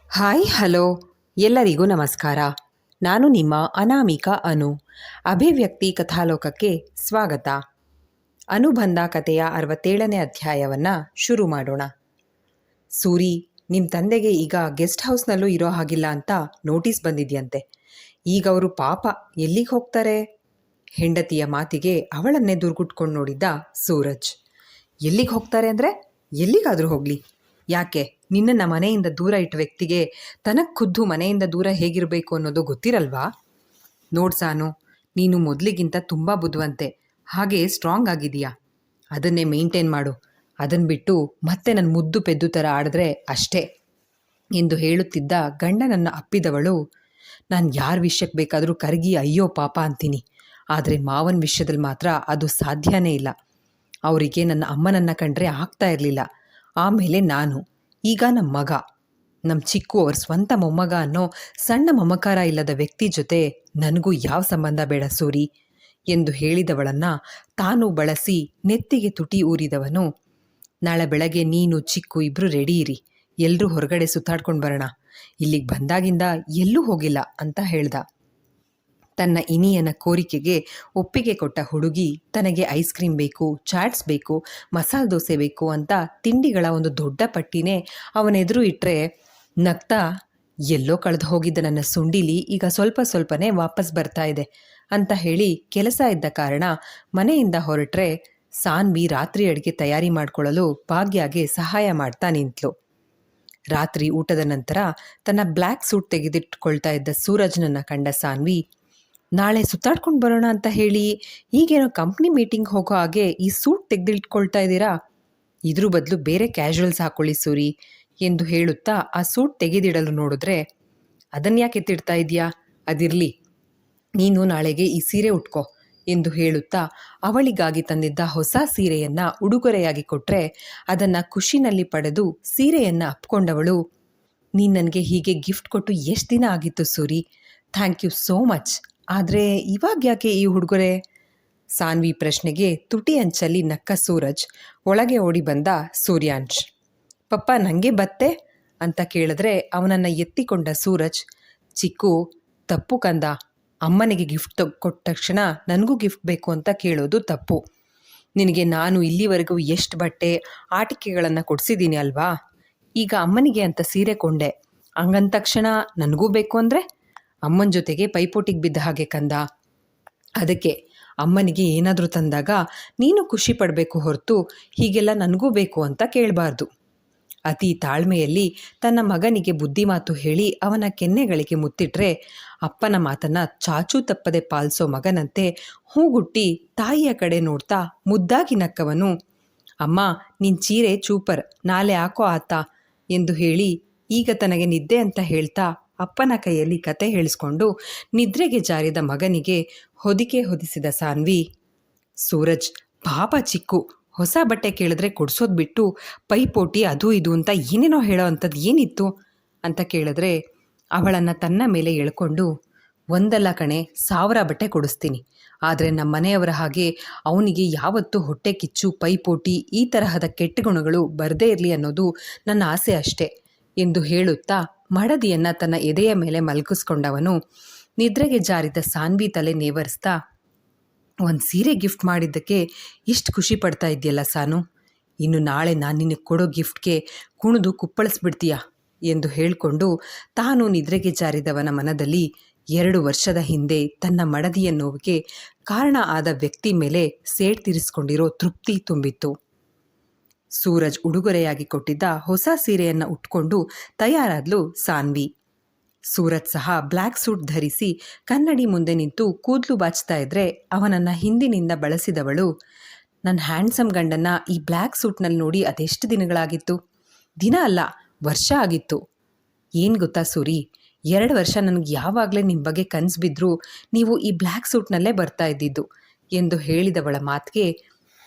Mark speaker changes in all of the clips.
Speaker 1: Hi hello ಎಲ್ಲರಿಗೂ ನಮಸ್ಕಾರ. ನಾನು ನಿಮ್ಮ ಅನಾಮಿಕಾ ಅನು. ಅಭಿವ್ಯಕ್ತಿ ಕಥಾಲೋಕಕ್ಕೆ ಸ್ವಾಗತ. ಅನುಬಂಧ ಕಥೆಯ 67ನೇ ಅಧ್ಯಾಯವನ್ನು ಶುರು ಮಾಡೋಣ. ಸೂರಿ, ನಿಮ್ಮ ತಂದೆಗೆ ಈಗ ಗೆಸ್ಟ್ ಹೌಸ್ನಲ್ಲೂ ಇರೋ ಹಾಗಿಲ್ಲ ಅಂತ ನೋಟಿಸ್ ಬಂದಿದೆಯಂತೆ. ಈಗ ಅವರು ಪಾಪ ಎಲ್ಲಿಗೆ ಹೋಗ್ತಾರೆ? ಹೆಂಡತಿಯ ಮಾತಿಗೆ ಅವಳನ್ನೇ ದುರ್ಗುಟ್ಕೊಂಡು ನೋಡಿದ್ದ ಸೂರಜ್. ಎಲ್ಲಿಗೆ ಹೋಗ್ತಾರೆ ಅಂದರೆ ಎಲ್ಲಿಗಾದರೂ ಹೋಗಲಿ, ಯಾಕೆ ನಿನ್ನನ್ನು ಮನೆಯಿಂದ ದೂರ ಇಟ್ಟ ವ್ಯಕ್ತಿಗೆ ತನಗೆ ಖುದ್ದು ಮನೆಯಿಂದ ದೂರ ಹೇಗಿರಬೇಕು ಅನ್ನೋದು ಗೊತ್ತಿರಲ್ವಾ? ನೋಡ್ಸಾನು, ನೀನು ಮೊದಲಿಗಿಂತ ತುಂಬ ಬುದ್ಧಿವಂತೆ, ಹಾಗೆ ಸ್ಟ್ರಾಂಗ್ ಆಗಿದೆಯಾ. ಅದನ್ನೇ ಮೇಂಟೈನ್ ಮಾಡು. ಅದನ್ನು ಬಿಟ್ಟು ಮತ್ತೆ ನನ್ನ ಮುದ್ದು ಪೆದ್ದು ಥರ ಆಡಿದ್ರೆ ಅಷ್ಟೇ ಎಂದು ಹೇಳುತ್ತಿದ್ದ ಗಂಡನನ್ನು ಅಪ್ಪಿದವಳು, ನಾನು ಯಾರ ವಿಷಯಕ್ಕೆ ಬೇಕಾದರೂ ಕರಗಿ ಅಯ್ಯೋ ಪಾಪ ಅಂತೀನಿ, ಆದರೆ ಮಾವನ ವಿಷಯದಲ್ಲಿ ಮಾತ್ರ ಅದು ಸಾಧ್ಯನೇ ಇಲ್ಲ. ಅವರಿಗೆ ನನ್ನ ಅಮ್ಮನನ್ನು ಕಂಡ್ರೆ ಆಗ್ತಾ ಇರಲಿಲ್ಲ. ಆಮೇಲೆ ನಾನು, ಈಗ ನಮ್ಮ ಮಗ, ನಮ್ಮ ಚಿಕ್ಕು ಅವ್ರ ಸ್ವಂತ ಮೊಮ್ಮಗ ಅನ್ನೋ ಸಣ್ಣ ಮಮಕಾರ ಇಲ್ಲದ ವ್ಯಕ್ತಿ ಜೊತೆ ನನಗೂ ಯಾವ ಸಂಬಂಧ ಬೇಡ ಸೂರಿ ಎಂದು ಹೇಳಿದವಳನ್ನು ತಾನು ಬಳಸಿ ನೆತ್ತಿಗೆ ತುಟಿ ಊರಿದವನು, ನಾಳೆ ಬೆಳಗ್ಗೆ ನೀನು ಚಿಕ್ಕು ಇಬ್ಬರು ರೆಡಿ ಇರಿ, ಎಲ್ಲರೂ ಹೊರಗಡೆ ಸುತ್ತಾಡ್ಕೊಂಡು ಬರೋಣ, ಇಲ್ಲಿಗೆ ಬಂದಾಗಿಂದ ಎಲ್ಲೂ ಹೋಗಿಲ್ಲ ಅಂತ ಹೇಳ್ದ. ತನ್ನ ಇನಿಯನ ಕೋರಿಕೆಗೆ ಒಪ್ಪಿಗೆ ಕೊಟ್ಟ ಹುಡುಗಿ ತನಗೆ ಐಸ್ ಕ್ರೀಮ್ ಬೇಕು, ಚಾಟ್ಸ್ ಬೇಕು, ಮಸಾಲೆ ದೋಸೆ ಬೇಕು ಅಂತ ತಿಂಡಿಗಳ ಒಂದು ದೊಡ್ಡ ಪಟ್ಟಿನೇ ಅವನೆದುರು ಇಟ್ಟರೆ ನಗ್ತಾ, ಎಲ್ಲೋ ಕಳೆದು ಹೋಗಿದ್ದ ನನ್ನ ಸುಂಡಿಲಿ ಈಗ ಸ್ವಲ್ಪ ಸ್ವಲ್ಪನೇ ವಾಪಸ್ ಬರ್ತಾ ಇದೆ ಅಂತ ಹೇಳಿ ಕೆಲಸ ಇದ್ದ ಕಾರಣ ಮನೆಯಿಂದ ಹೊರಟ್ರೆ ಸಾನ್ವಿ ರಾತ್ರಿ ಅಡುಗೆ ತಯಾರಿ ಮಾಡಿಕೊಳ್ಳಲು ಭಾಗ್ಯಗೆ ಸಹಾಯ ಮಾಡ್ತಾ ನಿಂತಳು. ರಾತ್ರಿ ಊಟದ ನಂತರ ತನ್ನ ಬ್ಲ್ಯಾಕ್ ಸೂಟ್ ತೆಗೆದಿಟ್ಕೊಳ್ತಾ ಇದ್ದ ಸೂರಜ್ನನ್ನು ಕಂಡ ಸಾನ್ವಿ, ನಾಳೆ ಸುತ್ತಾಡ್ಕೊಂಡು ಬರೋಣ ಅಂತ ಹೇಳಿ ಈಗೇನೋ ಕಂಪ್ನಿ ಮೀಟಿಂಗ್ ಹೋಗೋ ಹಾಗೆ ಈ ಸೂಟ್ ತೆಗೆದಿಟ್ಕೊಳ್ತಾ ಇದ್ದೀರಾ, ಇದ್ರ ಬದಲು ಬೇರೆ ಕ್ಯಾಶುವಲ್ಸ್ ಹಾಕ್ಕೊಳ್ಳಿ ಸೂರಿ ಎಂದು ಹೇಳುತ್ತಾ ಆ ಸೂಟ್ ತೆಗೆದಿಡಲು ನೋಡಿದ್ರೆ, ಅದನ್ನು ಯಾಕೆ ಎತ್ತಿಡ್ತಾ ಇದೆಯಾ, ಅದಿರಲಿ, ನೀನು ನಾಳೆಗೆ ಈ ಸೀರೆ ಉಟ್ಕೋ ಎಂದು ಹೇಳುತ್ತಾ ಅವಳಿಗಾಗಿ ತಂದಿದ್ದ ಹೊಸ ಸೀರೆಯನ್ನು ಉಡುಗೊರೆಯಾಗಿ ಕೊಟ್ಟರೆ ಅದನ್ನು ಖುಷಿನಲ್ಲಿ ಪಡೆದು ಸೀರೆಯನ್ನು ಅಪ್ಕೊಂಡವಳು, ನೀನು ನನಗೆ ಹೀಗೆ ಗಿಫ್ಟ್ ಕೊಟ್ಟು ಎಷ್ಟು ದಿನ ಆಗಿತ್ತು Suri, thank you so much, ಆದರೆ ಇವಾಗ ಯಾಕೆ ಈ ಉಡುಗೊರೆ? ಸಾನ್ವಿ ಪ್ರಶ್ನೆಗೆ ತುಟಿ ಅಂಚಲ್ಲಿ ನಕ್ಕ ಸೂರಜ್ ಒಳಗೆ ಓಡಿ ಬಂದ ಸೂರ್ಯಾಂಶ್. ಪಪ್ಪ ನನಗೆ ಬತ್ತೆ ಅಂತ ಕೇಳಿದ್ರೆ ಅವನನ್ನು ಎತ್ತಿಕೊಂಡ ಸೂರಜ್, ಚಿಕ್ಕು ತಪ್ಪು ಕಂದ, ಅಮ್ಮನಿಗೆ ಗಿಫ್ಟ್ ಕೊಟ್ಟ ತಕ್ಷಣ ನನಗೂ ಗಿಫ್ಟ್ ಬೇಕು ಅಂತ ಕೇಳೋದು ತಪ್ಪು. ನಿನಗೆ ನಾನು ಇಲ್ಲಿವರೆಗೂ ಎಷ್ಟು ಬಟ್ಟೆ ಆಟಿಕೆಗಳನ್ನು ಕೊಡಿಸಿದ್ದೀನಿ ಅಲ್ವಾ, ಈಗ ಅಮ್ಮನಿಗೆ ಅಂತ ಸೀರೆ ಕೊಂಡೆ, ಹಂಗಂದ ತಕ್ಷಣ ನನಗೂ ಬೇಕು ಅಂದರೆ ಅಮ್ಮನ ಜೊತೆಗೆ ಪೈಪೋಟಿಗೆ ಬಿದ್ದ ಹಾಗೆ ಕಂದ. ಅದಕ್ಕೆ ಅಮ್ಮನಿಗೆ ಏನಾದರೂ ತಂದಾಗ ನೀನು ಖುಷಿ ಪಡಬೇಕು ಹೊರತು ಹೀಗೆಲ್ಲ ನನಗೂ ಬೇಕು ಅಂತ ಕೇಳಬಾರ್ದು. ಅತಿ ತಾಳ್ಮೆಯಲ್ಲಿ ತನ್ನ ಮಗನಿಗೆ ಬುದ್ಧಿ ಮಾತು ಹೇಳಿ ಅವನ ಕೆನ್ನೆಗಳಿಗೆ ಮುತ್ತಿಟ್ರೆ ಅಪ್ಪನ ಮಾತನ್ನು ಚಾಚೂ ತಪ್ಪದೆ ಪಾಲಿಸೋ ಮಗನಂತೆ ಹೂಗುಟ್ಟಿ ತಾಯಿಯ ಕಡೆ ನೋಡ್ತಾ ಮುದ್ದಾಗಿ ನಕ್ಕವನು, ಅಮ್ಮ ನಿನ್ನ ಚೀರೆ ಚೂಪರ್, ನಾಳೆ ಹಾಕೋ ಆತ ಎಂದು ಹೇಳಿ ಈಗ ತನಗೆ ನಿದ್ದೆ ಅಂತ ಹೇಳ್ತಾ ಅಪ್ಪನ ಕೈಯಲ್ಲಿ ಕತೆ ಹೇಳಿಸ್ಕೊಂಡು ನಿದ್ರೆಗೆ ಜಾರಿದ ಮಗನಿಗೆ ಹೊದಿಕೆ ಹೊದಿಸಿದ ಸಾನ್ವಿ, ಸೂರಜ್ ಪಾಪ ಚಿಕ್ಕು, ಹೊಸ ಬಟ್ಟೆ ಕೇಳಿದ್ರೆ ಕೊಡಿಸೋದು ಬಿಟ್ಟು ಪೈಪೋಟಿ ಅದು ಇದು ಅಂತ ಏನೇನೋ ಹೇಳೋ ಅಂಥದ್ದು ಏನಿತ್ತು ಅಂತ ಕೇಳಿದ್ರೆ ಅವಳನ್ನು ತನ್ನ ಮೇಲೆ ಎಳ್ಕೊಂಡು, ಒಂದಲ್ಲ ಕಣೆ 1000 ಬಟ್ಟೆ ಕೊಡಿಸ್ತೀನಿ, ಆದರೆ ನಮ್ಮ ಮನೆಯವರ ಹಾಗೆ ಅವನಿಗೆ ಯಾವತ್ತೂ ಹೊಟ್ಟೆ ಕಿಚ್ಚು, ಪೈಪೋಟಿ ಈ ತರಹದ ಕೆಟ್ಟ ಗುಣಗಳು ಬರದೇ ಇರಲಿ ಅನ್ನೋದು ನನ್ನ ಆಸೆ ಅಷ್ಟೇ ಎಂದು ಹೇಳುತ್ತಾ ಮಡದಿಯನ್ನು ತನ್ನ ಎದೆಯ ಮೇಲೆ ಮಲಗಿಸ್ಕೊಂಡವನು ನಿದ್ರೆಗೆ ಜಾರಿದ ಸಾನ್ವಿ ತಲೆ ನೇವರಿಸ್ತಾ, ಒಂದು ಸೀರೆ ಗಿಫ್ಟ್ ಮಾಡಿದ್ದಕ್ಕೆ ಇಷ್ಟು ಖುಷಿ ಪಡ್ತಾ ಇದೆಯಲ್ಲ ಸಾನು, ಇನ್ನು ನಾಳೆ ನಾನು ನಿನಗೆ ಕೊಡೋ ಗಿಫ್ಟ್ಗೆ ಕುಣಿದು ಕುಪ್ಪಳಿಸ್ಬಿಡ್ತೀಯಾ ಎಂದು ಹೇಳಿಕೊಂಡು ತಾನು ನಿದ್ರೆಗೆ ಜಾರಿದವನ ಮನದಲ್ಲಿ 2 ವರ್ಷದ ಹಿಂದೆ ತನ್ನ ಮಡದಿಯ ನೋವಿಗೆ ಕಾರಣ ಆದ ವ್ಯಕ್ತಿ ಮೇಲೆ ಸೇಡ್ ತೀರಿಸ್ಕೊಂಡಿರೋ ತೃಪ್ತಿ ತುಂಬಿತ್ತು. ಸೂರಜ್ ಉಡುಗೊರೆಯಾಗಿ ಕೊಟ್ಟಿದ್ದ ಹೊಸ ಸೀರೆಯನ್ನು ಉಟ್ಕೊಂಡು ತಯಾರಾದ್ಲು ಸಾನ್ವಿ. ಸೂರಜ್ ಸಹ ಬ್ಲ್ಯಾಕ್ ಸೂಟ್ ಧರಿಸಿ ಕನ್ನಡಿ ಮುಂದೆ ನಿಂತು ಕೂದಲು ಬಾಚ್ತಾ ಇದ್ರೆ ಅವನನ್ನು ಹಿಂದಿನಿಂದ ಬಳಸಿದವಳು, ನನ್ನ ಹ್ಯಾಂಡ್ಸಮ್ ಗಂಡನ್ನು ಈ ಬ್ಲ್ಯಾಕ್ ಸೂಟ್ನಲ್ಲಿ ನೋಡಿ ಅದೆಷ್ಟು ದಿನಗಳಾಗಿತ್ತು, ದಿನ ಅಲ್ಲ ವರ್ಷ ಆಗಿತ್ತು. ಏನು ಗೊತ್ತಾ ಸೂರಿ, 2 ವರ್ಷ ನನಗೆ ಯಾವಾಗಲೇ ನಿಮ್ಮ ಬಗ್ಗೆ ಕನಸು ಬಿದ್ದರೂ ನೀವು ಈ ಬ್ಲ್ಯಾಕ್ ಸೂಟ್ನಲ್ಲೇ ಬರ್ತಾ ಇದ್ದಿದ್ದು ಎಂದು ಹೇಳಿದವಳ ಮಾತಿಗೆ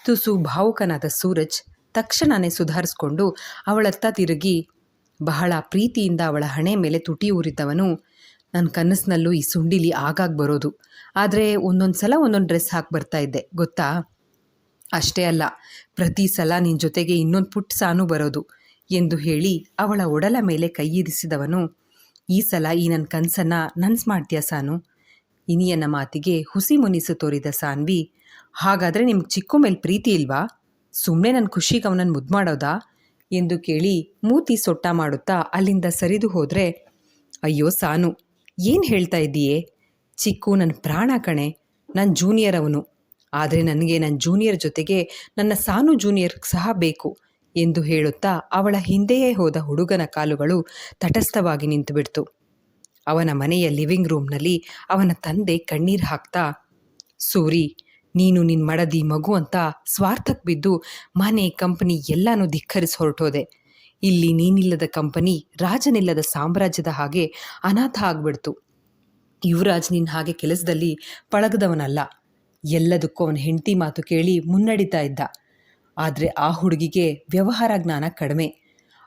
Speaker 1: ತುಸು ಭಾವುಕನಾದ ಸೂರಜ್ ತಕ್ಷಣವೇ ಸುಧಾರಿಸ್ಕೊಂಡು ಅವಳತ್ತ ತಿರುಗಿ ಬಹಳ ಪ್ರೀತಿಯಿಂದ ಅವಳ ಹಣೆ ಮೇಲೆ ತುಟಿ ಊರಿದ್ದವನು, ನನ್ನ ಕನಸಿನಲ್ಲೂ ಈ ಸುಂಡಿಲಿ ಆಗಾಗ ಬರೋದು, ಆದರೆ ಒಂದೊಂದು ಸಲ ಒಂದೊಂದು ಡ್ರೆಸ್ ಹಾಕಿ ಬರ್ತಾ ಇದ್ದೆ ಗೊತ್ತಾ, ಅಷ್ಟೇ ಅಲ್ಲ ಪ್ರತಿ ಸಲ ನಿನ್ನ ಜೊತೆಗೆ ಇನ್ನೊಂದು ಪುಟ್ಟ ಸಾನು ಬರೋದು, ಎಂದು ಹೇಳಿ ಅವಳ ಒಡಲ ಮೇಲೆ ಕೈಯಿರಿಸಿದವನು, ಈ ಸಲ ಈ ನನ್ನ ಕನಸನ್ನು ನನ್ಸು ಮಾಡ್ತೀಯ ಸಾನು? ಇನಿಯನ ಮಾತಿಗೆ ಹುಸಿ ಮುನಿಸು ತೋರಿದ ಸಾನ್ವಿ, ಹಾಗಾದರೆ ನಿಮ್ಗೆ ಚಿಕ್ಕು ಮೇಲೆ ಪ್ರೀತಿ ಇಲ್ವಾ? ಸುಮ್ಮನೆ ನನ್ನ ಖುಷಿಗೆ ಅವನನ್ನು ಮುದ್ದು ಮಾಡೋದಾ ಎಂದು ಕೇಳಿ ಮೂತಿ ಸೊಟ್ಟ ಮಾಡುತ್ತಾ ಅಲ್ಲಿಂದ ಸರಿದು ಹೋದರೆ, ಅಯ್ಯೋ ಸಾನು, ಏನು ಹೇಳ್ತಾ ಇದ್ದೀಯೇ? ಚಿಕ್ಕು ನನ್ನ ಪ್ರಾಣ ಕಣೆ, ನನ್ನ ಜೂನಿಯರ್ ಅವನು. ಆದರೆ ನನಗೆ ನನ್ನ ಜೂನಿಯರ್ ಜೊತೆಗೆ ನನ್ನ ಸಾನು ಜೂನಿಯರ್ ಸಹ ಬೇಕು ಎಂದು ಹೇಳುತ್ತಾ ಅವಳ ಹಿಂದೆಯೇ ಹೋದ ಹುಡುಗನ ಕಾಲುಗಳು ತಟಸ್ಥವಾಗಿ ನಿಂತುಬಿಡ್ತು. ಅವನ ಮನೆಯ ಲಿವಿಂಗ್ ರೂಮ್ನಲ್ಲಿ ಅವನ ತಂದೆ ಕಣ್ಣೀರು ಹಾಕ್ತಾ, ಸೂರಿ, ನೀನು ನಿನ್ನ ಮಡದಿ ಮಗು ಅಂತ ಸ್ವಾರ್ಥಕ್ಕೆ ಬಿದ್ದು ಮನೆ ಕಂಪನಿ ಎಲ್ಲನೂ ಧಿಕ್ಕರಿಸಿ ಹೊರಟೋದೆ. ಇಲ್ಲಿ ನೀನಿಲ್ಲದ ಕಂಪನಿ ರಾಜನಿಲ್ಲದ ಸಾಮ್ರಾಜ್ಯದ ಹಾಗೆ ಅನಾಥ ಆಗ್ಬಿಡ್ತು. ಯುವರಾಜ್ ನಿನ್ನ ಹಾಗೆ ಕೆಲಸದಲ್ಲಿ ಪಳಗದವನಲ್ಲ. ಎಲ್ಲದಕ್ಕೂ ಅವನ ಹೆಂಡತಿ ಮಾತು ಕೇಳಿ ಮುನ್ನಡಿತಾ ಇದ್ದ. ಆದರೆ ಆ ಹುಡುಗಿಗೆ ವ್ಯವಹಾರ ಜ್ಞಾನ ಕಡಿಮೆ.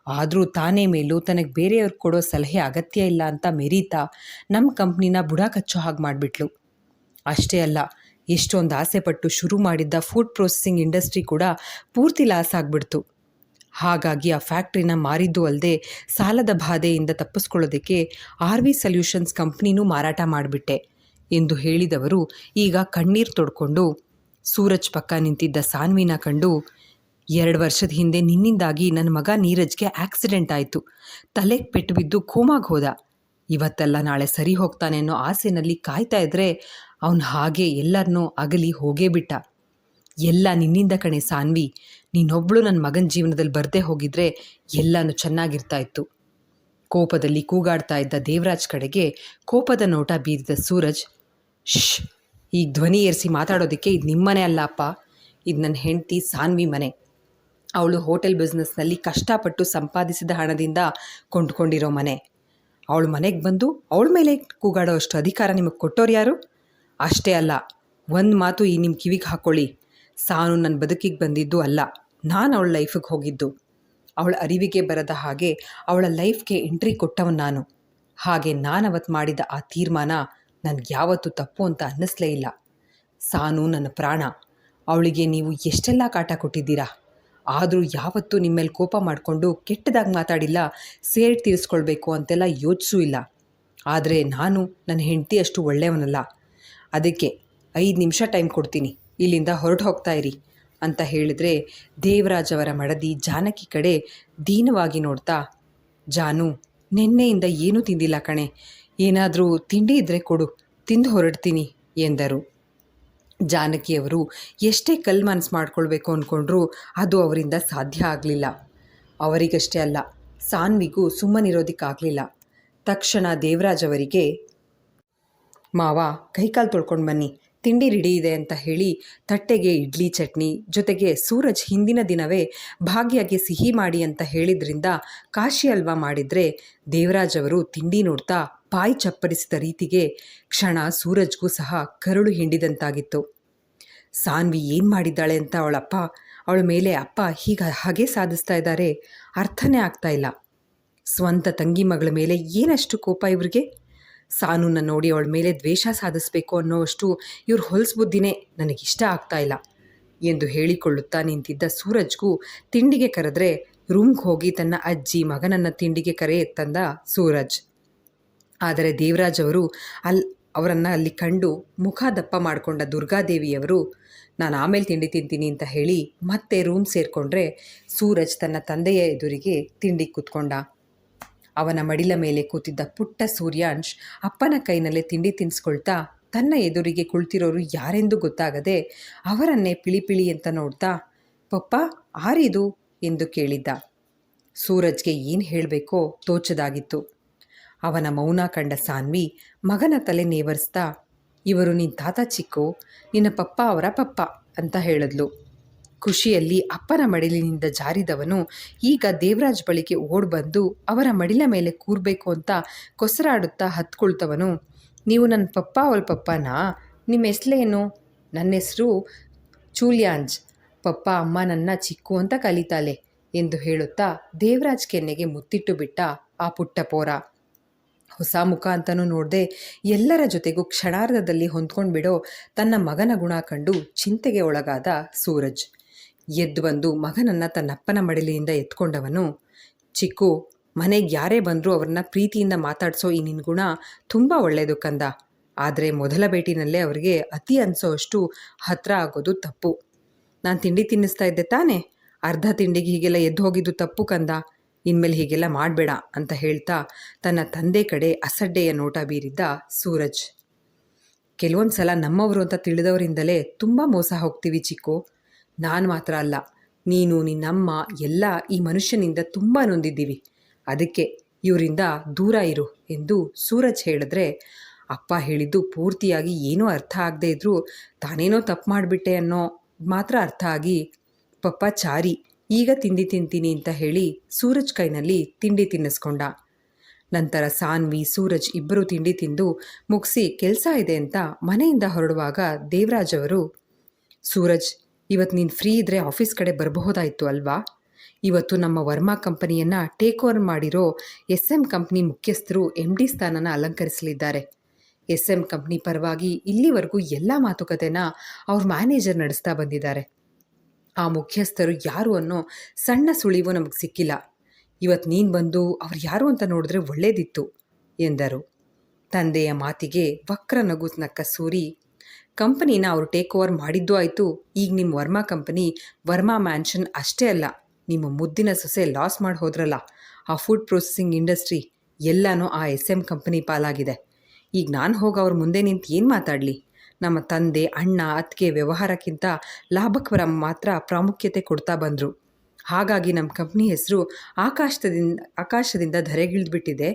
Speaker 1: ಆದರೂ ತಾನೇ ಮೇಲೂ ತನಗೆ ಬೇರೆಯವ್ರಿಗೆ ಕೊಡೋ ಸಲಹೆ ಅಗತ್ಯ ಇಲ್ಲ ಅಂತ ಮೆರೀತಾ ನಮ್ಮ ಕಂಪ್ನಿನ ಬುಡ ಕಚ್ಚೋ ಹಾಗೆ ಮಾಡಿಬಿಟ್ಲು. ಅಷ್ಟೇ ಅಲ್ಲ, ಎಷ್ಟೊಂದು ಆಸೆಪಟ್ಟು ಶುರು ಮಾಡಿದ್ದ ಫುಡ್ ಪ್ರೊಸೆಸಿಂಗ್ ಇಂಡಸ್ಟ್ರಿ ಕೂಡ ಪೂರ್ತಿ ಲಾಸ್ ಆಗಿಬಿಡ್ತು. ಹಾಗಾಗಿ ಆ ಫ್ಯಾಕ್ಟ್ರಿನ ಮಾರಿದ್ದು ಅಲ್ಲದೆ ಸಾಲದ ಬಾಧೆಯಿಂದ ತಪ್ಪಿಸ್ಕೊಳ್ಳೋದಕ್ಕೆ RV ಸೊಲ್ಯೂಷನ್ಸ್ ಕಂಪ್ನಿನೂ ಮಾರಾಟ ಮಾಡಿಬಿಟ್ಟೆ ಎಂದು ಹೇಳಿದವರು ಈಗ ಕಣ್ಣೀರು ತೊಡ್ಕೊಂಡು ಸೂರಜ್ ಪಕ್ಕ ನಿಂತಿದ್ದ ಸಾನ್ವಿನ ಕಂಡು, 2 ವರ್ಷದ ಹಿಂದೆ ನಿನ್ನಿಂದಾಗಿ ನನ್ನ ಮಗ ನೀರಜ್ಗೆ ಆಕ್ಸಿಡೆಂಟ್ ಆಯಿತು. ತಲೆಗೆ ಪೆಟ್ಟು ಬಿದ್ದು ಕೋಮಾಗೆ ಹೋದ. ಇವತ್ತೆಲ್ಲ ನಾಳೆ ಸರಿ ಹೋಗ್ತಾನೆ ಅನ್ನೋ ಆಸೆನಲ್ಲಿ ಕಾಯ್ತಾ ಇದ್ರೆ ಅವನು ಹಾಗೆ ಎಲ್ಲರನ್ನೂ ಅಗಲಿ ಹೋಗೇ ಬಿಟ್ಟ. ಎಲ್ಲ ನಿನ್ನಿಂದ ಕಣೆ ಸಾನ್ವಿ. ನೀನೊಬ್ಬಳು ನನ್ನ ಮಗನ ಜೀವನದಲ್ಲಿ ಬರದೇ ಹೋಗಿದ್ರೆ ಎಲ್ಲನೂ ಚೆನ್ನಾಗಿರ್ತಾ ಇತ್ತು. ಕೋಪದಲ್ಲಿ ಕೂಗಾಡ್ತಾ ಇದ್ದ ದೇವರಾಜ್ ಕಡೆಗೆ ಕೋಪದ ನೋಟ ಬೀರಿದ ಸೂರಜ್, ಶ್, ಈಗ ಧ್ವನಿ ಏರಿಸಿ ಮಾತಾಡೋದಕ್ಕೆ ಇದು ನಿಮ್ಮನೆ ಅಲ್ಲ ಅಪ್ಪ, ಇದು ನನ್ನ ಹೆಂಡತಿ ಸಾನ್ವಿ ಮನೆ. ಅವಳು ಹೋಟೆಲ್ ಬಿಸ್ನೆಸ್ನಲ್ಲಿ ಕಷ್ಟಪಟ್ಟು ಸಂಪಾದಿಸಿದ ಹಣದಿಂದ ಕೊಂಡ್ಕೊಂಡಿರೋ ಮನೆ. ಅವಳು ಮನೆಗೆ ಬಂದು ಅವಳ ಮೇಲೆ ಕೂಗಾಡೋ ಅಷ್ಟು ಅಧಿಕಾರ ನಿಮಗೆ ಕೊಟ್ಟೋರು ಯಾರು? ಅಷ್ಟೇ ಅಲ್ಲ, ಒಂದು ಮಾತು ಈ ನಿಮ್ಮ ಕಿವಿಗೆ ಹಾಕ್ಕೊಳ್ಳಿ, ಸಾನು ನನ್ನ ಬದುಕಿಗೆ ಬಂದಿದ್ದು ಅಲ್ಲ, ನಾನು ಅವಳ ಲೈಫಿಗೆ ಹೋಗಿದ್ದು. ಅವಳ ಅರಿವಿಗೆ ಬರದ ಹಾಗೆ ಅವಳ ಲೈಫ್ಗೆ ಎಂಟ್ರಿ ಕೊಟ್ಟವನು ನಾನು. ಹಾಗೆ ನಾನು ಅವತ್ತು ಮಾಡಿದ ಆ ತೀರ್ಮಾನ ನನಗೆ ಯಾವತ್ತೂ ತಪ್ಪು ಅಂತ ಅನ್ನಿಸ್ಲೇ ಇಲ್ಲ. ಸಾನು ನನ್ನ ಪ್ರಾಣ. ಅವಳಿಗೆ ನೀವು ಎಷ್ಟೆಲ್ಲ ಕಾಟ ಕೊಟ್ಟಿದ್ದೀರಾ. ಆದರೂ ಯಾವತ್ತೂ ನಿಮ್ಮ ಮೇಲೆ ಕೋಪ ಮಾಡಿಕೊಂಡು ಕೆಟ್ಟದಾಗಿ ಮಾತಾಡಿಲ್ಲ, ಸೇರಿ ತೀರಿಸ್ಕೊಳ್ಬೇಕು ಅಂತೆಲ್ಲ ಯೋಚಿಸೂ ಇಲ್ಲ. ಆದರೆ ನಾನು ನನ್ನ ಹೆಂಡತಿ ಅಷ್ಟು ಒಳ್ಳೆಯವನಲ್ಲ. ಅದಕ್ಕೆ 5 ನಿಮಿಷ ಟೈಮ್ ಕೊಡ್ತೀನಿ, ಇಲ್ಲಿಂದ ಹೊರಟು ಹೋಗ್ತಾ ಇರಿ ಅಂತ ಹೇಳಿದ್ರೆ ದೇವರಾಜ್ ಅವರ ಮಡದಿ ಜಾನಕಿ ಕಡೆ ದೀನವಾಗಿ ನೋಡ್ತಾ, ಜಾನು, ನಿನ್ನೆಯಿಂದ ಏನೂ ತಿಂದಿಲ್ಲ ಕಣೆ, ಏನಾದರೂ ತಿಂಡಿ ಇದ್ದರೆ ಕೊಡು, ತಿಂದು ಹೊರಡ್ತೀನಿ ಎಂದರು. ಜಾನಕಿಯವರು ಎಷ್ಟೇ ಕಲ್ ಮನಸ್ಸು ಮಾಡ್ಕೊಳ್ಬೇಕು ಅಂದ್ಕೊಂಡ್ರೂ ಅದು ಅವರಿಂದ ಸಾಧ್ಯ ಆಗಲಿಲ್ಲ. ಅವರಿಗಷ್ಟೇ ಅಲ್ಲ, ಸಾನ್ವಿಗೂ ಸುಮ್ಮನಿರೋದಕ್ಕಾಗಲಿಲ್ಲ. ತಕ್ಷಣ ದೇವರಾಜ್ ಅವರಿಗೆ, ಮಾವ, ಕೈಕಾಲು ತೊಳ್ಕೊಂಡು ಬನ್ನಿ, ತಿಂಡಿ ರೆಡಿ ಇದೆ ಅಂತ ಹೇಳಿ ತಟ್ಟೆಗೆ ಇಡ್ಲಿ ಚಟ್ನಿ ಜೊತೆಗೆ ಸೂರಜ್ ಹಿಂದಿನ ದಿನವೇ ಭಾಗ್ಯಗೆ ಸಿಹಿ ಮಾಡಿ ಅಂತ ಹೇಳಿದ್ರಿಂದ ಕಾಶಿ ಹಲ್ವಾ ಮಾಡಿದರೆ ದೇವರಾಜ್ ಅವರು ತಿಂಡಿ ನೋಡ್ತಾ ಬಾಯಿ ಚಪ್ಪರಿಸಿದ ರೀತಿಗೆ ಕ್ಷಣ ಸೂರಜ್ಗೂ ಸಹ ಕರುಳು ಹಿಂಡಿದಂತಾಗಿತ್ತು. ಸಾನ್ವಿ ಏನು ಮಾಡಿದ್ದಾಳೆ ಅಂತ ಅವಳ ಮೇಲೆ ಅಪ್ಪ ಹಾಗೆ ಸಾಧಿಸ್ತಾ ಇದ್ದಾರೆ, ಅರ್ಥನೇ ಆಗ್ತಾ ಇಲ್ಲ. ಸ್ವಂತ ತಂಗಿ ಮಗಳ ಮೇಲೆ ಏನಷ್ಟು ಕೋಪ ಇವ್ರಿಗೆ? ಸಾನುನ ನೋಡಿ ಅವಳ ಮೇಲೆ ದ್ವೇಷ ಸಾಧಿಸಬೇಕು ಅನ್ನೋವಷ್ಟು ಇವ್ರ ಹೊಲಸು ಬುದ್ಧಿನೇ ನನಗಿಷ್ಟ ಆಗ್ತಾ ಇಲ್ಲ ಎಂದು ಹೇಳಿಕೊಳ್ಳುತ್ತಾ ನಿಂತಿದ್ದ ಸೂರಜ್ಗೂ ತಿಂಡಿಗೆ ಕರೆದ್ರೆ ರೂಮ್ಗೆ ಹೋಗಿ ತನ್ನ ಅಜ್ಜಿ ಮಗನನ್ನು ತಿಂಡಿಗೆ ಕರೆ ಎತ್ತಂದ ಸೂರಜ್. ಆದರೆ ದೇವರಾಜ್ ಅವರು ಅವರನ್ನು ಅಲ್ಲಿ ಕಂಡು ಮುಖ ದಪ್ಪ ಮಾಡಿಕೊಂಡ ದುರ್ಗಾದೇವಿಯವರು, ನಾನು ಆಮೇಲೆ ತಿಂಡಿ ತಿಂತೀನಿ ಅಂತ ಹೇಳಿ ಮತ್ತೆ ರೂಮ್ ಸೇರಿಕೊಂಡ್ರೆ ಸೂರಜ್ ತನ್ನ ತಂದೆಯ ಎದುರಿಗೆ ತಿಂಡಿ ಕೂತ್ಕೊಂಡ. ಅವನ ಮಡಿಲ ಮೇಲೆ ಕೂತಿದ್ದ ಪುಟ್ಟ ಸೂರ್ಯಾಂಶ್ ಅಪ್ಪನ ಕೈನಲ್ಲೇ ತಿಂಡಿ ತಿನ್ನಿಸ್ಕೊಳ್ತಾ ತನ್ನ ಎದುರಿಗೆ ಕುಳಿತಿರೋರು ಯಾರೆಂದು ಗೊತ್ತಾಗದೆ ಅವರನ್ನೇ ಪಿಳಿ ಅಂತ ನೋಡ್ತಾ, ಪಪ್ಪ ಆರಿದು ಎಂದು ಕೇಳಿದ್ದ. ಸೂರಜ್ಗೆ ಏನು ಹೇಳಬೇಕೋ ತೋಚದಾಗಿತ್ತು. ಅವನ ಮೌನ ಕಂಡ ಸಾನ್ವಿ ಮಗನ ತಲೆ ನೇವರಿಸ್ತಾ, ಇವರು ನಿನ್ನ ತಾತ ಚಿಕ್ಕು, ನಿನ್ನ ಪಪ್ಪ ಅವರ ಪಪ್ಪ ಅಂತ ಹೇಳಿದ್ಲು. ಖುಷಿಯಲ್ಲಿ ಅಪ್ಪನ ಮಡಿಲಿನಿಂದ ಜಾರಿದವನು ಈಗ ದೇವರಾಜ್ ಬಳಿಗೆ ಓಡ್ಬಂದು ಅವರ ಮಡಿಲ ಮೇಲೆ ಕೂರಬೇಕು ಅಂತ ಕೊಸರಾಡುತ್ತಾ ಹತ್ಕೊಳ್ತವನು, ನೀವು ನನ್ನ ಪಪ್ಪ ಅವಳ ಪಪ್ಪನಾ? ನಿಮ್ಮ ಹೆಸರೇನು? ನನ್ನ ಹೆಸರು ಚೂಲ್ಯಾಂಜ್. ಪಪ್ಪ ಅಮ್ಮ ನನ್ನ ಚಿಕ್ಕು ಅಂತ ಕಲಿತಾಳೆ ಎಂದು ಹೇಳುತ್ತಾ ದೇವರಾಜ್ ಕೆನ್ನೆಗೆ ಮುತ್ತಿಟ್ಟು ಬಿಟ್ಟ ಆ ಪುಟ್ಟ ಪೋರ. ಹೊಸ ಮುಖ ಅಂತಲೂ ನೋಡದೆ ಎಲ್ಲರ ಜೊತೆಗೂ ಕ್ಷಣಾರ್ಧದಲ್ಲಿ ಹೊಂದ್ಕೊಂಡ್ಬಿಡೋ ತನ್ನ ಮಗನ ಗುಣ ಕಂಡು ಚಿಂತೆಗೆ ಒಳಗಾದ ಸೂರಜ್ ಎದ್ದು ಬಂದು ಮಗನನ್ನು ತನ್ನಪ್ಪನ ಮಡಿಲಿನಿಂದ ಎತ್ಕೊಂಡವನು, ಚಿಕ್ಕು, ಮನೆಗೆ ಯಾರೇ ಬಂದರೂ ಅವ್ರನ್ನ ಪ್ರೀತಿಯಿಂದ ಮಾತಾಡಿಸೋ ಈ ನಿನ್ನ ಗುಣ ತುಂಬ ಒಳ್ಳೆಯದು ಕಂದ. ಆದರೆ ಮೊದಲ ಭೇಟಿನಲ್ಲೇ ಅವ್ರಿಗೆ ಅತಿ ಅನಿಸೋ ಅಷ್ಟು ಹತ್ತಿರ ಆಗೋದು ತಪ್ಪು. ನಾನು ತಿಂಡಿ ತಿನ್ನಿಸ್ತಾ ಇದ್ದೆ ತಾನೇ, ಅರ್ಧ ತಿಂಡಿಗೆ ಹೀಗೆಲ್ಲ ಎದ್ದು ಹೋಗಿದ್ದು ತಪ್ಪು ಕಂದ. ಇನ್ಮೇಲೆ ಹೀಗೆಲ್ಲ ಮಾಡಬೇಡ ಅಂತ ಹೇಳ್ತಾ ತನ್ನ ತಂದೆ ಕಡೆ ಅಸಡ್ಡೆಯ ನೋಟ ಬೀರಿದ್ದ ಸೂರಜ್. ಕೆಲವೊಂದು ಸಲ ನಮ್ಮವರು ಅಂತ ತಿಳಿದವರಿಂದಲೇ ತುಂಬ ಮೋಸ ಹೋಗ್ತೀವಿ ಚಿಕ್ಕು. ನಾನು ಮಾತ್ರ ಅಲ್ಲ, ನೀನು, ನಿನ್ನಮ್ಮ ಎಲ್ಲ ಈ ಮನುಷ್ಯನಿಂದ ತುಂಬ ನೊಂದಿದ್ದೀವಿ. ಅದಕ್ಕೆ ಇವರಿಂದ ದೂರ ಇರು ಎಂದು ಸೂರಜ್ ಹೇಳಿದ್ರೆ, ಅಪ್ಪ ಹೇಳಿದ್ದು ಪೂರ್ತಿಯಾಗಿ ಏನೂ ಅರ್ಥ ಆಗದೆ ಇದ್ದರೂ ತಾನೇನೋ ತಪ್ಪು ಮಾಡಿಬಿಟ್ಟೆ ಅನ್ನೋ ಮಾತ್ರ ಅರ್ಥ ಆಗಿ, ಪಪ್ಪ ಚಾರಿ ಈಗ ತಿಂಡಿ ತಿಂತೀನಿ ಅಂತ ಹೇಳಿ ಸೂರಜ್ ಕೈನಲ್ಲಿ ತಿಂಡಿ ತಿನ್ನಿಸ್ಕೊಂಡ. ನಂತರ ಸಾನ್ವಿ, ಸೂರಜ್ ಇಬ್ಬರು ತಿಂಡಿ ತಿಂದು ಮುಗಿಸಿ ಕೆಲಸ ಇದೆ ಅಂತ ಮನೆಯಿಂದ ಹೊರಡುವಾಗ ದೇವರಾಜ್ ಅವರು, ಸೂರಜ್, ಇವತ್ತು ನೀನು ಫ್ರೀ ಇದ್ದರೆ ಆಫೀಸ್ ಕಡೆ ಬರಬಹುದಾಯಿತು ಅಲ್ವಾ? ಇವತ್ತು ನಮ್ಮ ವರ್ಮಾ ಕಂಪನಿಯನ್ನು ಟೇಕ್ ಓವರ್ ಮಾಡಿರೋ SM ಕಂಪ್ನಿ ಮುಖ್ಯಸ್ಥರು MD ಸ್ಥಾನನ ಅಲಂಕರಿಸಲಿದ್ದಾರೆ. SM ಕಂಪ್ನಿ ಪರವಾಗಿ ಇಲ್ಲಿವರೆಗೂ ಎಲ್ಲ ಮಾತುಕತೆನ ಅವ್ರ ಮ್ಯಾನೇಜರ್ ನಡೆಸ್ತಾ ಬಂದಿದ್ದಾರೆ. ಆ ಮುಖ್ಯಸ್ಥರು ಯಾರು ಅನ್ನೋ ಸಣ್ಣ ಸುಳಿವು ನಮಗೆ ಸಿಕ್ಕಿಲ್ಲ. ಇವತ್ತು ನೀನು ಬಂದು ಅವ್ರು ಯಾರು ಅಂತ ನೋಡಿದ್ರೆ ಒಳ್ಳೇದಿತ್ತು ಎಂದರು. ತಂದೆಯ ಮಾತಿಗೆ ವಕ್ರ ನಗು ನಕ್ಕ ಸೂರಿ, ಕಂಪನಿನ ಅವರು ಟೇಕ್ ಓವರ್ ಮಾಡಿದ್ದೂ ಆಯಿತು, ಈಗ ನಿಮ್ಮ ವರ್ಮಾ ಕಂಪನಿ, ವರ್ಮಾ ಮ್ಯಾನ್ಷನ್ ಅಷ್ಟೇ ಅಲ್ಲ, ನಿಮ್ಮ ಮುದ್ದಿನ ಸೊಸೆ ಲಾಸ್ ಮಾಡಿ ಹೋದ್ರಲ್ಲ, ಆ ಫುಡ್ ಪ್ರೊಸೆಸಿಂಗ್ ಇಂಡಸ್ಟ್ರಿ ಎಲ್ಲನೂ ಆ SM ಕಂಪನಿ ಪಾಲಾಗಿದೆ. ಈಗ ನಾನು ಹೋಗಿ ಅವ್ರ ಮುಂದೆ ನಿಂತು ಏನು ಮಾತಾಡಲಿ? ನಮ್ಮ ತಂದೆ, ಅಣ್ಣ, ಅತ್ತಿಗೆ ವ್ಯವಹಾರಕ್ಕಿಂತ ಲಾಭಕ್ಕೆ ಮಾತ್ರ ಪ್ರಾಮುಖ್ಯತೆ ಕೊಡ್ತಾ ಬಂದರು. ಹಾಗಾಗಿ ನಮ್ಮ ಕಂಪ್ನಿ ಹೆಸರು ಆಕಾಶದಿಂದ ಧರೆಗಿಳಿದ್ಬಿಟ್ಟಿದೆ.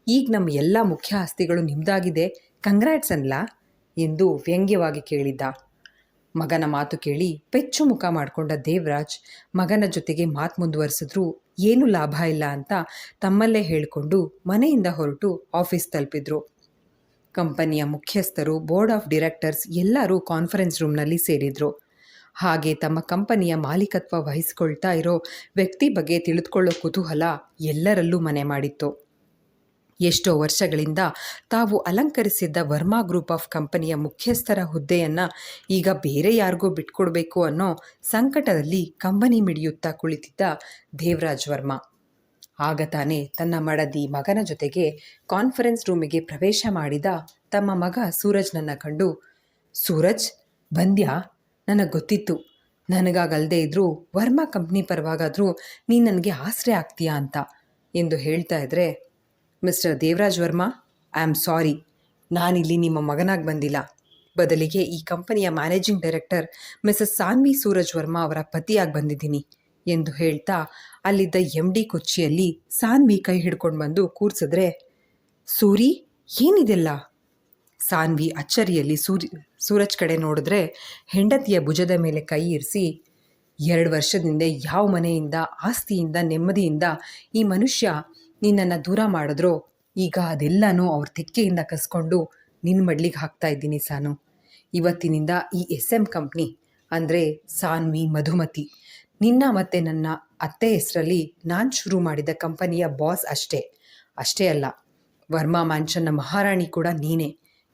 Speaker 1: ಈಗ ನಮ್ಮ ಎಲ್ಲ ಮುಖ್ಯ ಆಸ್ತಿಗಳು ನಿಮ್ಮದಾಗಿದೆ, ಕಂಗ್ರ್ಯಾಟ್ಸ್ ಅನ್ಲಾ ಎಂದು ವ್ಯಂಗ್ಯವಾಗಿ ಕೇಳಿದ್ದ. ಮಗನ ಮಾತು ಕೇಳಿ ಪೆಚ್ಚು ಮುಖ ಮಾಡಿಕೊಂಡ ದೇವರಾಜ್ ಮಗನ ಜೊತೆಗೆ ಮಾತು ಮುಂದುವರಿಸಿದ್ರು ಏನೂ ಲಾಭ ಇಲ್ಲ ಅಂತ ತಮ್ಮಲ್ಲೇ ಹೇಳಿಕೊಂಡು ಮನೆಯಿಂದ ಹೊರಟು ಆಫೀಸ್ ತಲುಪಿದ್ರು. ಕಂಪನಿಯ ಮುಖ್ಯಸ್ಥರು, ಬೋರ್ಡ್ ಆಫ್ ಡೈರೆಕ್ಟರ್ಸ್ ಎಲ್ಲರೂ ಕಾನ್ಫರೆನ್ಸ್ ರೂಮ್ನಲ್ಲಿ ಸೇರಿದ್ರು. ಹಾಗೆ ತಮ್ಮ ಕಂಪನಿಯ ಮಾಲೀಕತ್ವ ವಹಿಸಿಕೊಳ್ತಾ ಇರೋ ವ್ಯಕ್ತಿ ಬಗ್ಗೆ ತಿಳಿದುಕೊಳ್ಳೋ ಕುತೂಹಲ ಎಲ್ಲರಲ್ಲೂ ಮನೆ ಮಾಡಿತ್ತು. ಎಷ್ಟೋ ವರ್ಷಗಳಿಂದ ತಾವು ಅಲಂಕರಿಸಿದ್ದ ವರ್ಮಾ ಗ್ರೂಪ್ ಆಫ್ ಕಂಪನಿಯ ಮುಖ್ಯಸ್ಥರ ಹುದ್ದೆಯನ್ನು ಈಗ ಬೇರೆ ಯಾರಿಗೋ ಬಿಟ್ಕೊಡ್ಬೇಕು ಅನ್ನೋ ಸಂಕಟದಲ್ಲಿ ಕಂಬನಿ ಮಿಡಿಯುತ್ತಾ ಕುಳಿತಿದ್ದ ದೇವರಾಜ್ ವರ್ಮಾ. ಆಗ ತಾನೇ ತನ್ನ ಮಡದಿ ಮಗನ ಜೊತೆಗೆ ಕಾನ್ಫರೆನ್ಸ್ ರೂಮಿಗೆ ಪ್ರವೇಶ ಮಾಡಿದ ತಮ್ಮ ಮಗ ಸೂರಜ್ನನ್ನು ಕಂಡು, ಸೂರಜ್ ಬಂದ್ಯಾ? ನನಗೆ ಗೊತ್ತಿತ್ತು, ನನಗಾಗಲ್ಲದೆ ಇದ್ದರೂ ವರ್ಮಾ ಕಂಪ್ನಿ ಪರವಾಗಾದರೂ ನೀನು ನನಗೆ ಆಸರೆ ಆಗ್ತೀಯಾ ಅಂತ ಎಂದು ಹೇಳ್ತಾ ಇದ್ರೆ, mister Devaraj Varma, I am sorry, ನಾನಿಲ್ಲಿ ನಿಮ್ಮ ಮಗನಾಗಿ ಬಂದಿಲ್ಲ, ಬದಲಿಗೆ ಈ ಕಂಪನಿಯ managing director Mrs Saanvi Suraj Varma ಅವರ ಪತಿಯಾಗಿ ಬಂದಿದ್ದೀನಿ ಎಂದು ಹೇಳ್ತಾ ಅಲ್ಲಿದ್ದ MD ಕುರ್ಚಿಯಲ್ಲಿ ಸಾನ್ವಿ ಕೈ ಹಿಡ್ಕೊಂಡು ಬಂದು ಕೂರ್ಸಿದ್ರೆ, ಸೂರಿ ಏನಿದೆಲ್ಲ? ಸಾನ್ವಿ ಅಚ್ಚರಿಯಲ್ಲಿ ಸೂರಜ್ ಕಡೆ ನೋಡಿದ್ರೆ ಹೆಂಡತಿಯ ಭುಜದ ಮೇಲೆ ಕೈ ಇರಿಸಿ, 2 ವರ್ಷದಿಂದ ಯಾವ ಮನೆಯಿಂದ, ಆಸ್ತಿಯಿಂದ, ನೆಮ್ಮದಿಯಿಂದ ಈ ಮನುಷ್ಯ ನಿನ್ನನ್ನು ದೂರ ಮಾಡಿದ್ರೋ, ಈಗ ಅದೆಲ್ಲನೂ ಅವ್ರ ತೆಕ್ಕೆಯಿಂದ ಕಸ್ಕೊಂಡು ನಿನ್ನ ಮಡ್ಲಿಗೆ ಹಾಕ್ತಾ ಇದ್ದೀನಿ ಸಾನು. ಇವತ್ತಿನಿಂದ ಈ SM ಕಂಪ್ನಿ ಅಂದರೆ ಸಾನ್ವಿ, ಮಧುಮತಿ, ನಿನ್ನ ಮತ್ತು ನನ್ನ ಅತ್ತೆ ಹೆಸರಲ್ಲಿ ನಾನು ಶುರು ಮಾಡಿದ ಕಂಪನಿಯ ಬಾಸ್ ಅಷ್ಟೇ ಅಲ್ಲ, ವರ್ಮಾ ಮ್ಯಾನ್ಷನ್ನ ಮಹಾರಾಣಿ ಕೂಡ ನೀನೇ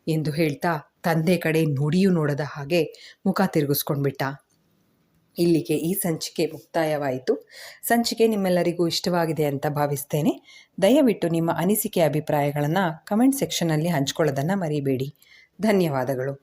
Speaker 1: ಎಂದು ಹೇಳ್ತಾ ತಂದೆ ಕಡೆ ನುಡಿಯೂ ನೋಡದ ಹಾಗೆ ಮುಖ ತಿರುಗಿಸ್ಕೊಂಡ್ಬಿಟ್ಟ. ಇಲ್ಲಿಗೆ ಈ ಸಂಚಿಕೆ ಮುಕ್ತಾಯವಾಯಿತು. ಸಂಚಿಕೆ ನಿಮ್ಮೆಲ್ಲರಿಗೂ ಇಷ್ಟವಾಗಿದೆ ಅಂತ ಭಾವಿಸ್ತೇನೆ. ದಯವಿಟ್ಟು ನಿಮ್ಮ ಅನಿಸಿಕೆ, ಅಭಿಪ್ರಾಯಗಳನ್ನು ಕಮೆಂಟ್ ಸೆಕ್ಷನ್ನಲ್ಲಿ ಹಂಚ್ಕೊಳ್ಳೋದನ್ನು ಮರಿಬೇಡಿ. ಧನ್ಯವಾದಗಳು.